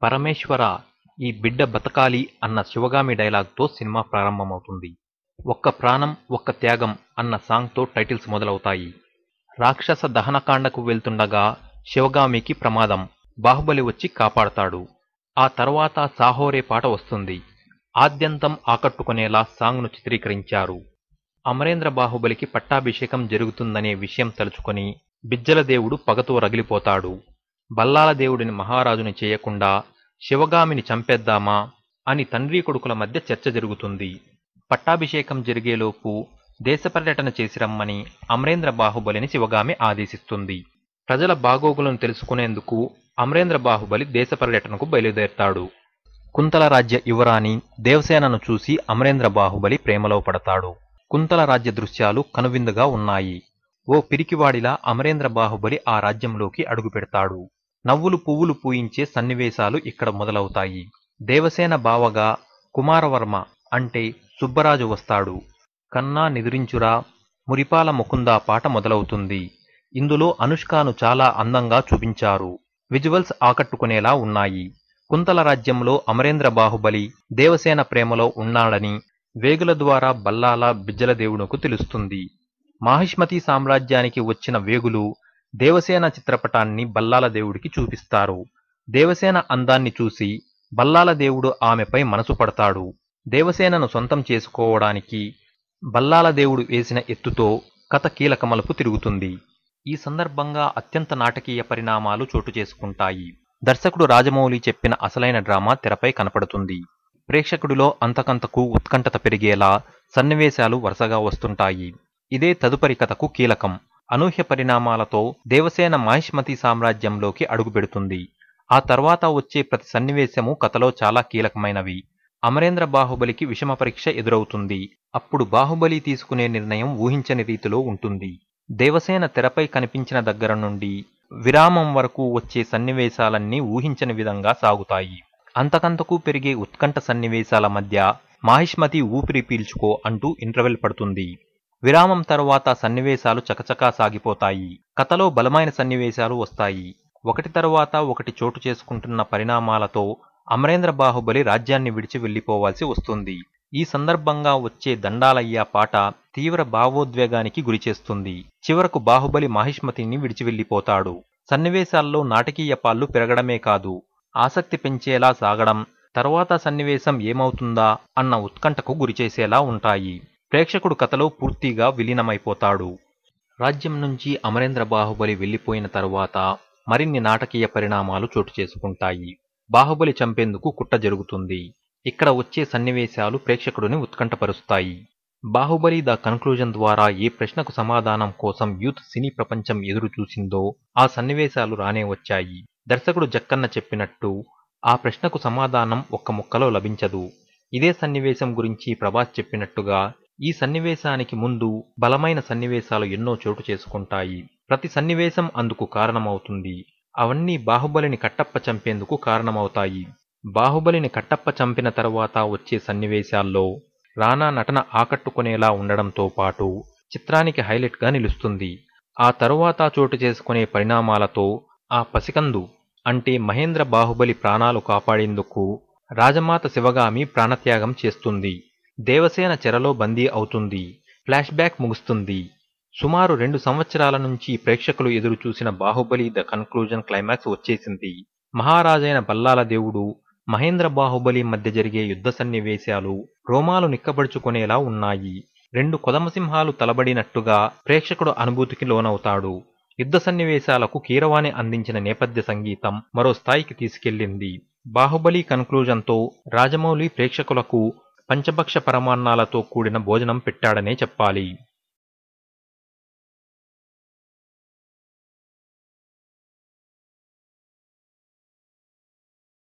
పరమేశ్వర, ఈ బిడ్డ బతకాలి అన్న శివగామి డైలాగ్తో సినిమా ప్రారంభమవుతుంది. ఒక్క ప్రాణం ఒక్క త్యాగం అన్న సాంగ్తో టైటిల్స్ మొదలవుతాయి. రాక్షస దహనకాండకు వెళ్తుండగా శివగామికి ప్రమాదం. బాహుబలి వచ్చి కాపాడతాడు. ఆ తర్వాత సాహోరే పాట వస్తుంది. ఆద్యంతం ఆకట్టుకునేలా సాంగ్ను చిత్రీకరించారు. అమరేంద్ర బాహుబలికి పట్టాభిషేకం జరుగుతుందనే విషయం తలుచుకొని బిజ్జల దేవుడు పగతో రగిలిపోతాడు. బల్లాల దేవుడిని మహారాజుని చేయకుండా శివగామిని చంపేద్దామా అని తండ్రి కొడుకుల మధ్య చర్చ జరుగుతుంది. పట్టాభిషేకం జరిగేలోపు దేశ పర్యటన చేసి రమ్మని అమరేంద్ర బాహుబలిని శివగామి ఆదేశిస్తుంది. ప్రజల బాగోగులను తెలుసుకునేందుకు అమరేంద్ర బాహుబలి దేశ పర్యటనకు బయలుదేరతాడు. కుంతల రాజ్య యువరాణి దేవసేనను చూసి అమరేంద్ర బాహుబలి ప్రేమలో పడతాడు. కుంతల రాజ్య దృశ్యాలు కనువిందుగా ఉన్నాయి. ఓ పిరికివాడిలా అమరేంద్ర బాహుబలి ఆ రాజ్యంలోకి అడుగుపెడతాడు. నవ్వులు పువ్వులు పూయించే సన్నివేశాలు ఇక్కడ మొదలవుతాయి. దేవసేన బావగా కుమారవర్మ అంటే సుబ్బరాజు వస్తాడు. కన్నా నిదురించురా మురిపాల ముకుంద పాట మొదలవుతుంది. ఇందులో అనుష్కను చాలా అందంగా చూపించారు. విజువల్స్ ఆకట్టుకునేలా ఉన్నాయి. కుంతల రాజ్యంలో అమరేంద్ర బాహుబలి దేవసేన ప్రేమలో ఉన్నాడని వేగుల ద్వారా బల్లాల బిజ్జల దేవుడుకు తెలుస్తుంది. మాహిష్మతి సామ్రాజ్యానికి వచ్చిన వేగులు దేవసేన చిత్రపటాన్ని బల్లాల దేవుడికి చూపిస్తారు. దేవసేన అందాన్ని చూసి బల్లాల దేవుడు ఆమెపై మనసు పడతాడు. దేవసేనను సొంతం చేసుకోవడానికి బల్లాల దేవుడు వేసిన ఎత్తుతో కథ కీలక మలుపు తిరుగుతుంది. ఈ సందర్భంగా అత్యంత నాటకీయ పరిణామాలు చోటు చేసుకుంటాయి. దర్శకుడు రాజమౌళి చెప్పిన అసలైన డ్రామా తెరపై కనపడుతుంది. ప్రేక్షకుడిలో అంతకంతకు ఉత్కంఠత పెరిగేలా సన్నివేశాలు వరుసగా వస్తుంటాయి. ఇదే తదుపరి కథకు కీలకం. అనూహ్య పరిణామాలతో దేవసేన మాహిష్మతి సామ్రాజ్యంలోకి అడుగుపెడుతుంది. ఆ తర్వాత వచ్చే ప్రతి సన్నివేశము కథలో చాలా కీలకమైనవి. అమరేంద్ర బాహుబలికి విషమ పరీక్ష ఎదురవుతుంది. అప్పుడు బాహుబలి తీసుకునే నిర్ణయం ఊహించని రీతిలో ఉంటుంది. దేవసేన తెరపై కనిపించిన దగ్గర నుండి విరామం వరకు వచ్చే సన్నివేశాలన్నీ ఊహించని విధంగా సాగుతాయి. అంతకంతకు పెరిగే ఉత్కంఠ సన్నివేశాల మధ్య మాహిష్మతి ఊపిరి పీల్చుకో అంటూ ఇంటర్వెల్ పడుతుంది. విరామం తర్వాత సన్నివేశాలు చకచకా సాగిపోతాయి. కథలో బలమైన సన్నివేశాలు వస్తాయి. ఒకటి తరువాత ఒకటి చోటు చేసుకుంటున్న పరిణామాలతో అమరేంద్ర బాహుబలి రాజ్యాన్ని విడిచి వెళ్లిపోవాల్సి వస్తుంది. ఈ సందర్భంగా వచ్చే దండాలయ్య పాట తీవ్ర భావోద్వేగానికి గురిచేస్తుంది. చివరకు బాహుబలి మాహిష్మతిని విడిచి వెళ్లిపోతాడు. సన్నివేశాల్లో నాటకీయ పాళ్లు పెరగడమే కాదు, ఆసక్తి పెంచేలా సాగడం, తర్వాత సన్నివేశం ఏమవుతుందా అన్న ఉత్కంఠకు గురిచేసేలా ఉంటాయి. ప్రేక్షకుడు కథలో పూర్తిగా విలీనమైపోతాడు. రాజ్యం నుంచి అమరేంద్ర బాహుబలి వెళ్లిపోయిన తరువాత మరిన్ని నాటకీయ పరిణామాలు చోటు చేసుకుంటాయి. బాహుబలి చంపేందుకు కుట్ర జరుగుతుంది. ఇక్కడ వచ్చే సన్నివేశాలు ప్రేక్షకుడిని ఉత్కంఠపరుస్తాయి. బాహుబలి ద కన్క్లూజన్ ద్వారా ఏ ప్రశ్నకు సమాధానం కోసం యూత్ సినీ ప్రపంచం ఎదురు చూసిందో ఆ సన్నివేశాలు రానే వచ్చాయి. దర్శకుడు జక్కన్న చెప్పినట్టు ఆ ప్రశ్నకు సమాధానం ఒక్క ముక్కలో లభించదు. ఇదే సన్నివేశం గురించి ప్రభాస్ చెప్పినట్టుగా ఈ సన్నివేశానికి ముందు బలమైన సన్నివేశాలు ఎన్నో చోటు చేసుకుంటాయి. ప్రతి సన్నివేశం అందుకు కారణమవుతుంది. అవన్నీ బాహుబలిని కట్టప్ప చంపేందుకు కారణమవుతాయి. బాహుబలిని కట్టప్ప చంపిన తర్వాత వచ్చే సన్నివేశాల్లో రానా నటన ఆకట్టుకునేలా ఉండడంతో పాటు చిత్రానికి హైలైట్ గా నిలుస్తుంది. ఆ తరువాత చోటు చేసుకునే పరిణామాలతో ఆ పసికందు అంటే మహేంద్ర బాహుబలి ప్రాణాలు కాపాడేందుకు రాజమాత శివగామి ప్రాణత్యాగం చేస్తుంది. దేవసేన చెరలో బందీ అవుతుంది. ఫ్లాష్ బ్యాక్ ముగుస్తుంది. సుమారు 2 సంవత్సరాల నుంచి ప్రేక్షకులు ఎదురు చూసిన బాహుబలి ద కన్క్లూజన్ క్లైమాక్స్ వచ్చేసింది. మహారాజైన బల్లాల దేవుడు మహేంద్ర బాహుబలి మధ్య జరిగే యుద్ధ సన్నివేశాలు రోమాలు నిక్కబడుచుకునేలా ఉన్నాయి. 2 కొదమసింహాలు తలబడినట్టుగా ప్రేక్షకుడు అనుభూతికి లోనవుతాడు. యుద్ధ సన్నివేశాలకు కీరవాణి అందించిన నేపథ్య సంగీతం మరో స్థాయికి తీసుకెళ్లింది. బాహుబలి కన్క్లూజన్తో రాజమౌళి ప్రేక్షకులకు పంచభక్ష పరమాన్నాలతో కూడిన భోజనం పెట్టాడనే చెప్పాలి.